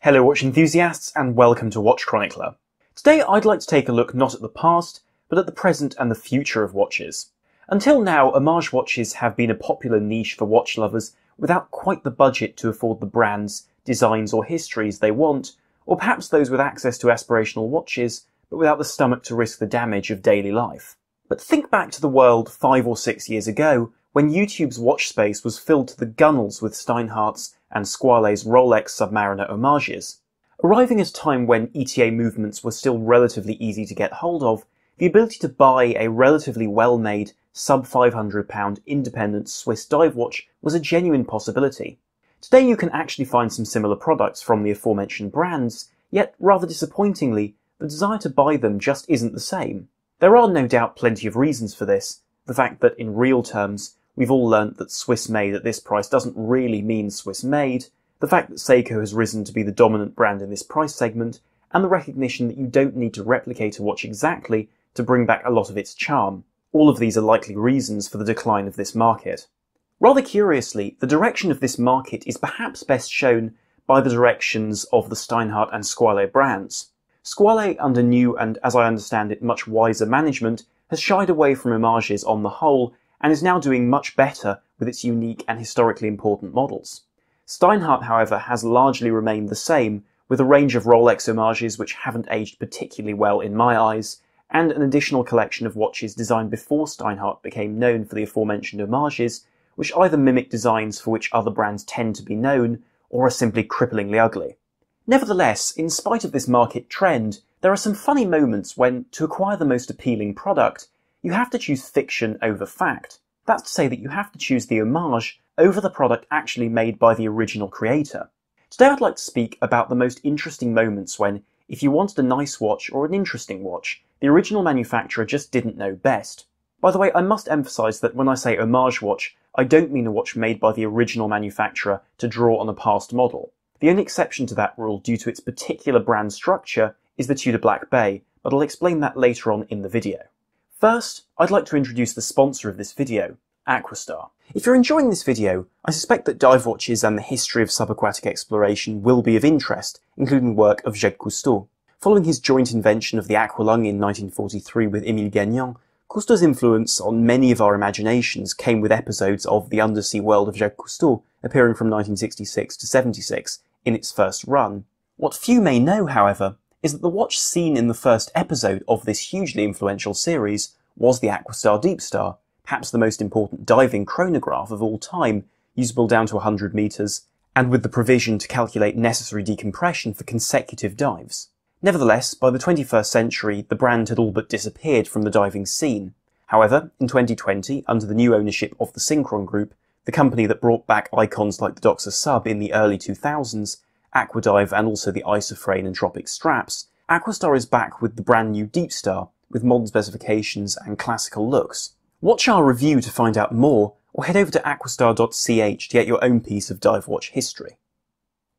Hello watch enthusiasts and welcome to Watch Chronicler. Today I'd like to take a look not at the past, but at the present and the future of watches. Until now, homage watches have been a popular niche for watch lovers without quite the budget to afford the brands, designs or histories they want, or perhaps those with access to aspirational watches, but without the stomach to risk the damage of daily life. But think back to the world 5 or 6 years ago, when YouTube's watch space was filled to the gunnels with Steinhart's and Squale's Rolex Submariner homages. Arriving at a time when ETA movements were still relatively easy to get hold of, the ability to buy a relatively well-made, sub-£500 independent Swiss dive watch was a genuine possibility. Today you can actually find some similar products from the aforementioned brands, yet rather disappointingly, the desire to buy them just isn't the same. There are no doubt plenty of reasons for this. The fact that in real terms, we've all learnt that Swiss-made at this price doesn't really mean Swiss-made, the fact that Seiko has risen to be the dominant brand in this price segment, and the recognition that you don't need to replicate a watch exactly to bring back a lot of its charm. All of these are likely reasons for the decline of this market. Rather curiously, the direction of this market is perhaps best shown by the directions of the Steinhart and Squale brands. Squale, under new and, as I understand it, much wiser management, has shied away from homages on the whole, and is now doing much better with its unique and historically important models. Steinhart, however, has largely remained the same, with a range of Rolex homages which haven't aged particularly well in my eyes, and an additional collection of watches designed before Steinhart became known for the aforementioned homages, which either mimic designs for which other brands tend to be known, or are simply cripplingly ugly. Nevertheless, in spite of this market trend, there are some funny moments when, to acquire the most appealing product, you have to choose fiction over fact. That's to say that you have to choose the homage over the product actually made by the original creator. Today I'd like to speak about the most interesting moments when, if you wanted a nice watch or an interesting watch, the original manufacturer just didn't know best. By the way, I must emphasise that when I say homage watch, I don't mean a watch made by the original manufacturer to draw on a past model. The only exception to that rule due to its particular brand structure is the Tudor Black Bay, but I'll explain that later on in the video. First, I'd like to introduce the sponsor of this video, Aquastar. If you're enjoying this video, I suspect that dive watches and the history of subaquatic exploration will be of interest, including the work of Jacques Cousteau. Following his joint invention of the aqualung in 1943 with Émile Gagnan, Cousteau's influence on many of our imaginations came with episodes of The Undersea World of Jacques Cousteau appearing from 1966 to 76 in its first run. What few may know, however, is that the watch seen in the first episode of this hugely influential series was the Aquastar Deep Star, perhaps the most important diving chronograph of all time, usable down to 100 metres, and with the provision to calculate necessary decompression for consecutive dives. Nevertheless, by the 21st century, the brand had all but disappeared from the diving scene. However, in 2020, under the new ownership of the Synchron Group, the company that brought back icons like the Doxa Sub in the early 2000s, Aquadive and also the Isofrane and Tropic straps, Aquastar is back with the brand new Deep Star, with modern specifications and classical looks. Watch our review to find out more, or head over to aquastar.ch to get your own piece of dive watch history.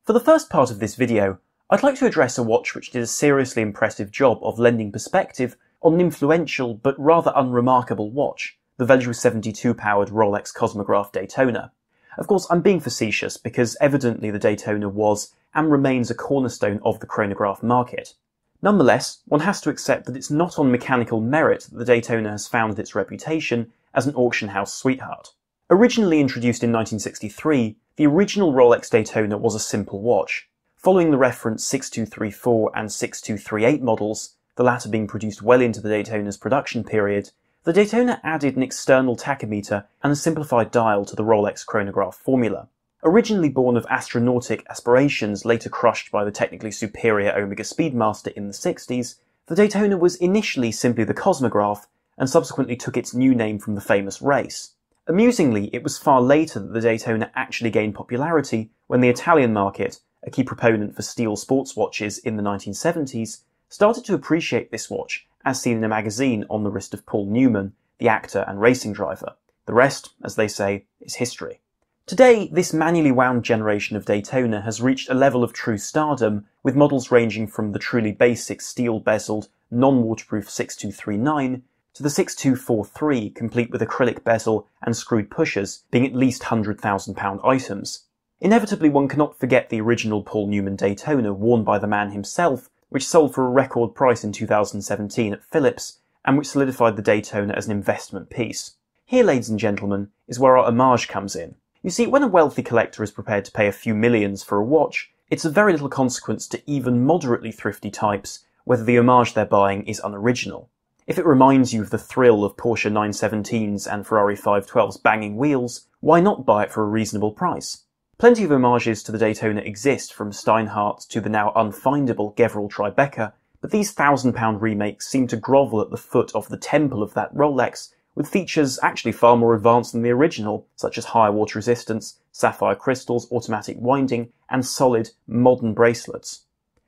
For the first part of this video, I'd like to address a watch which did a seriously impressive job of lending perspective on an influential but rather unremarkable watch, the Velour 72-powered Rolex Cosmograph Daytona. Of course, I'm being facetious because evidently the Daytona was and remains a cornerstone of the chronograph market. Nonetheless, one has to accept that it's not on mechanical merit that the Daytona has founded its reputation as an auction house sweetheart. Originally introduced in 1963, the original Rolex Daytona was a simple watch. Following the reference 6234 and 6238 models, the latter being produced well into the Daytona's production period, the Daytona added an external tachometer and a simplified dial to the Rolex chronograph formula. Originally born of astronautic aspirations later crushed by the technically superior Omega Speedmaster in the 60s, the Daytona was initially simply the Cosmograph and subsequently took its new name from the famous race. Amusingly, it was far later that the Daytona actually gained popularity when the Italian market, a key proponent for steel sports watches in the 1970s, started to appreciate this watch as seen in a magazine on the wrist of Paul Newman, the actor and racing driver. The rest, as they say, is history. Today, this manually wound generation of Daytona has reached a level of true stardom, with models ranging from the truly basic steel-bezeled, non-waterproof 6239 to the 6243, complete with acrylic bezel and screwed pushers, being at least £100,000 items. Inevitably, one cannot forget the original Paul Newman Daytona worn by the man himself, which sold for a record price in 2017 at Phillips, and which solidified the Daytona as an investment piece. Here, ladies and gentlemen, is where our homage comes in. You see, when a wealthy collector is prepared to pay a few millions for a watch, it's of very little consequence to even moderately thrifty types whether the homage they're buying is unoriginal. If it reminds you of the thrill of Porsche 917s and Ferrari 512s banging wheels, why not buy it for a reasonable price? Plenty of homages to the Daytona exist, from Steinhart to the now unfindable Gevrol Tribeca, but these £1,000 remakes seem to grovel at the foot of the temple of that Rolex, with features actually far more advanced than the original, such as higher water resistance, sapphire crystals, automatic winding, and solid, modern bracelets.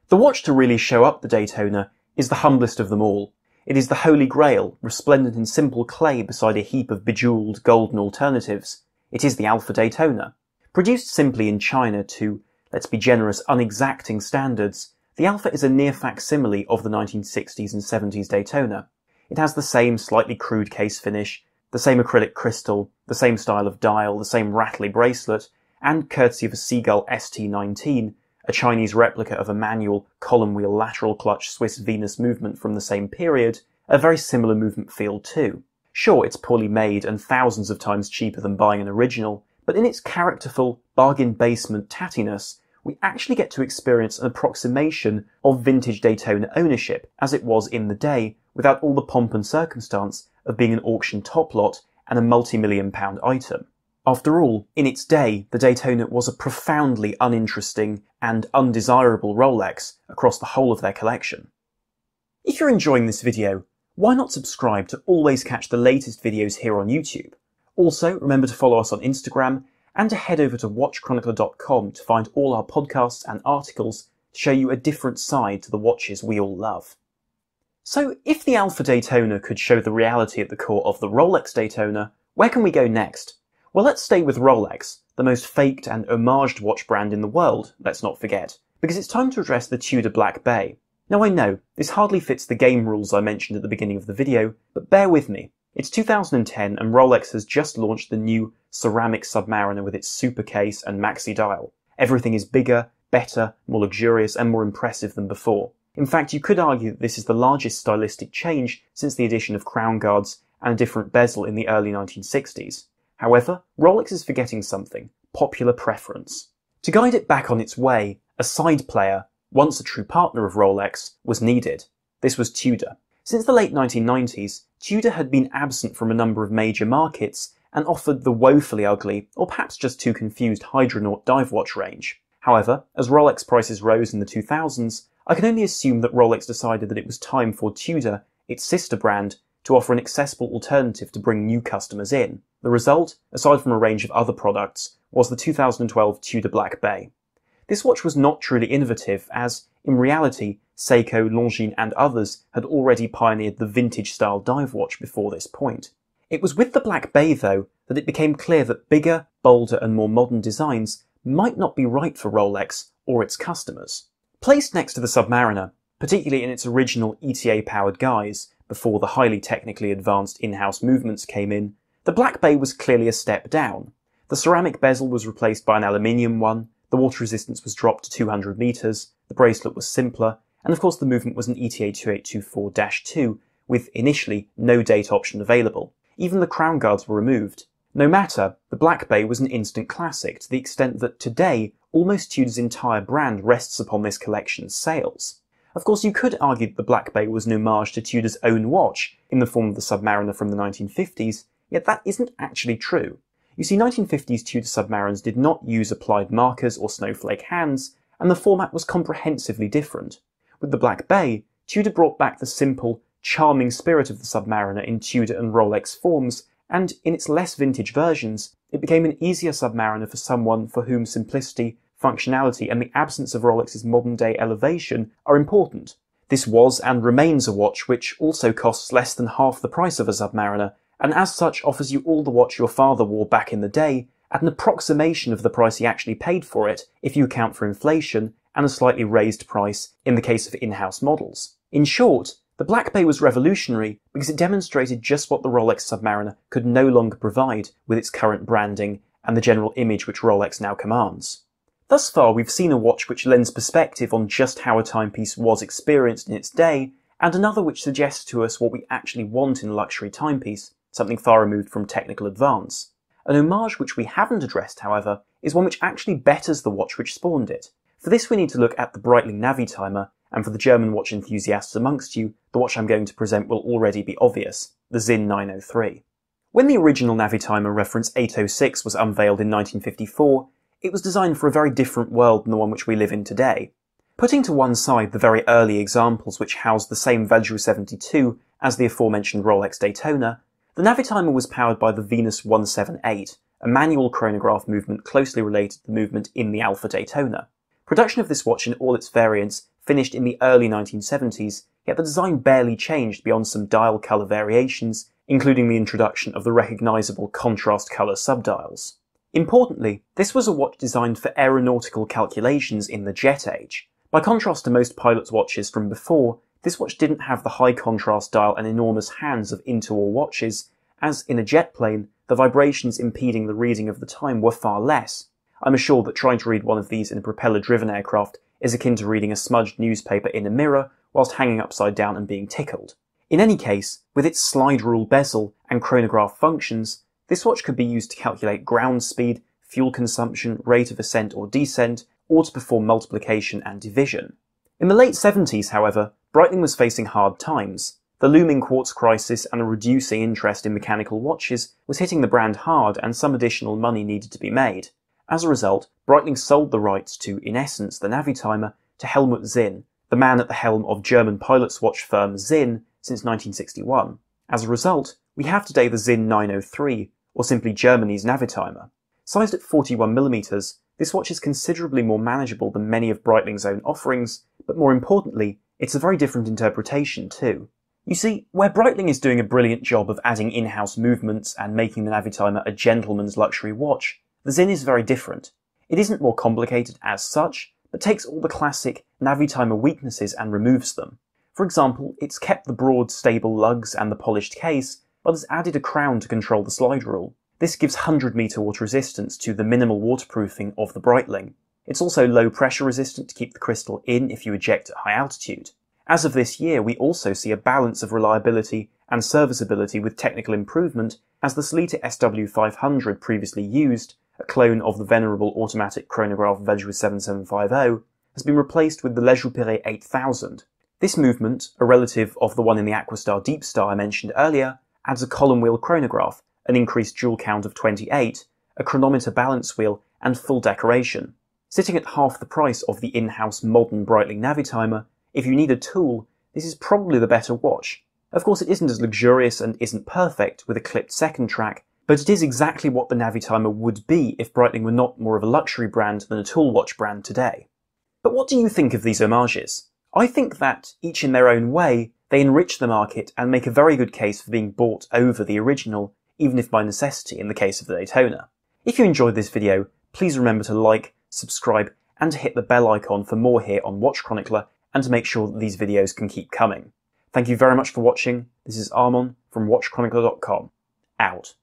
The watch to really show up the Daytona is the humblest of them all. It is the Holy Grail, resplendent in simple clay beside a heap of bejewelled golden alternatives. It is the Alpha Daytona. Produced simply in China to, let's be generous, unexacting standards, the Alpha is a near facsimile of the 1960s and 70s Daytona. It has the same slightly crude case finish, the same acrylic crystal, the same style of dial, the same rattly bracelet, and courtesy of a Seagull ST19, a Chinese replica of a manual column wheel lateral clutch Swiss Venus movement from the same period, a very similar movement feel too. Sure, it's poorly made and thousands of times cheaper than buying an original, but in its characterful, bargain basement tattiness, we actually get to experience an approximation of vintage Daytona ownership as it was in the day, without all the pomp and circumstance of being an auction top lot and a multi-million-pound item. After all, in its day, the Daytona was a profoundly uninteresting and undesirable Rolex across the whole of their collection. If you're enjoying this video, why not subscribe to always catch the latest videos here on YouTube? Also, remember to follow us on Instagram and to head over to watchchronicler.com to find all our podcasts and articles to show you a different side to the watches we all love. So, if the Alpha Daytona could show the reality at the core of the Rolex Daytona, where can we go next? Well, let's stay with Rolex, the most faked and homaged watch brand in the world, let's not forget, because it's time to address the Tudor Black Bay. Now I know, this hardly fits the game rules I mentioned at the beginning of the video, but bear with me. It's 2010 and Rolex has just launched the new ceramic Submariner with its super case and maxi dial. Everything is bigger, better, more luxurious and more impressive than before. In fact, you could argue that this is the largest stylistic change since the addition of crown guards and a different bezel in the early 1960s. However, Rolex is forgetting something: popular preference. To guide it back on its way, a side player, once a true partner of Rolex, was needed. This was Tudor. Since the late 1990s, Tudor had been absent from a number of major markets and offered the woefully ugly, or perhaps just too confused, Hydronaut dive watch range. However, as Rolex prices rose in the 2000s, I can only assume that Rolex decided that it was time for Tudor, its sister brand, to offer an accessible alternative to bring new customers in. The result, aside from a range of other products, was the 2012 Tudor Black Bay. This watch was not truly innovative as, in reality, Seiko, Longines and others had already pioneered the vintage-style dive watch before this point. It was with the Black Bay, though, that it became clear that bigger, bolder and more modern designs might not be right for Rolex or its customers. Placed next to the Submariner, particularly in its original ETA-powered guise, before the highly technically advanced in-house movements came in, the Black Bay was clearly a step down. The ceramic bezel was replaced by an aluminium one, the water resistance was dropped to 200 meters, the bracelet was simpler, and of course the movement was an ETA 2824-2 with initially no date option available. Even the crown guards were removed. No matter, the Black Bay was an instant classic to the extent that today almost Tudor's entire brand rests upon this collection's sales. Of course, you could argue that the Black Bay was an homage to Tudor's own watch in the form of the Submariner from the 1950s, yet that isn't actually true. You see, 1950s Tudor Submariners did not use applied markers or snowflake hands, and the format was comprehensively different. With the Black Bay, Tudor brought back the simple, charming spirit of the Submariner in Tudor and Rolex forms, and in its less vintage versions, it became an easier Submariner for someone for whom simplicity, functionality and the absence of Rolex's modern-day elevation are important. This was and remains a watch which also costs less than half the price of a Submariner, and as such offers you all the watch your father wore back in the day at an approximation of the price he actually paid for it if you account for inflation and a slightly raised price in the case of in-house models. In short, the Black Bay was revolutionary because it demonstrated just what the Rolex Submariner could no longer provide with its current branding and the general image which Rolex now commands. Thus far, we've seen a watch which lends perspective on just how a timepiece was experienced in its day, and another which suggests to us what we actually want in a luxury timepiece, something far removed from technical advance. An homage which we haven't addressed, however, is one which actually betters the watch which spawned it. For this we need to look at the Breitling Navitimer, and for the German watch enthusiasts amongst you, the watch I'm going to present will already be obvious, the Sinn 903. When the original Navitimer reference 806 was unveiled in 1954, it was designed for a very different world than the one which we live in today. Putting to one side the very early examples which housed the same Valjoux 72 as the aforementioned Rolex Daytona, the Navitimer was powered by the Venus 178, a manual chronograph movement closely related to the movement in the Alpha Daytona. Production of this watch in all its variants finished in the early 1970s, yet the design barely changed beyond some dial colour variations, including the introduction of the recognisable contrast colour subdials. Importantly, this was a watch designed for aeronautical calculations in the jet age. By contrast to most pilots' watches from before, this watch didn't have the high contrast dial and enormous hands of interwar watches, as in a jet plane, the vibrations impeding the reading of the time were far less. I'm assured that trying to read one of these in a propeller-driven aircraft is akin to reading a smudged newspaper in a mirror whilst hanging upside down and being tickled. In any case, with its slide rule bezel and chronograph functions, this watch could be used to calculate ground speed, fuel consumption, rate of ascent or descent, or to perform multiplication and division. In the late 70s, however, Breitling was facing hard times. The looming quartz crisis and a reducing interest in mechanical watches was hitting the brand hard, and some additional money needed to be made. As a result, Breitling sold the rights to, in essence, the Navitimer to Helmut Sinn, the man at the helm of German pilot's watch firm Sinn since 1961. As a result, we have today the Sinn 903, or simply Germany's Navitimer. Sized at 41mm, this watch is considerably more manageable than many of Breitling's own offerings, but more importantly, it's a very different interpretation too. You see, where Breitling is doing a brilliant job of adding in-house movements and making the Navitimer a gentleman's luxury watch, the Sinn is very different. It isn't more complicated as such, but takes all the classic Navitimer weaknesses and removes them. For example, it's kept the broad, stable lugs and the polished case, but has added a crown to control the slide rule. This gives 100-metre water resistance to the minimal waterproofing of the Breitling. It's also low pressure resistant to keep the crystal in if you eject at high altitude. As of this year, we also see a balance of reliability and serviceability with technical improvement, as the Sleater SW500 previously used, a clone of the venerable automatic chronograph Valjoux 7750, has been replaced with the Lejupiret 8000. This movement, a relative of the one in the Aquastar Deep Star I mentioned earlier, adds a column wheel chronograph, an increased jewel count of 28, a chronometer balance wheel, and full decoration. Sitting at half the price of the in-house modern Breitling Navitimer, if you need a tool, this is probably the better watch. Of course, it isn't as luxurious and isn't perfect with a clipped second track, but it is exactly what the Navitimer would be if Breitling were not more of a luxury brand than a tool watch brand today. But what do you think of these homages? I think that, each in their own way, they enrich the market and make a very good case for being bought over the original, even if by necessity in the case of the Daytona. If you enjoyed this video, please remember to like, subscribe, and to hit the bell icon for more here on Watch Chronicler, and to make sure that these videos can keep coming. Thank you very much for watching. This is Armon from WatchChronicler.com. Out.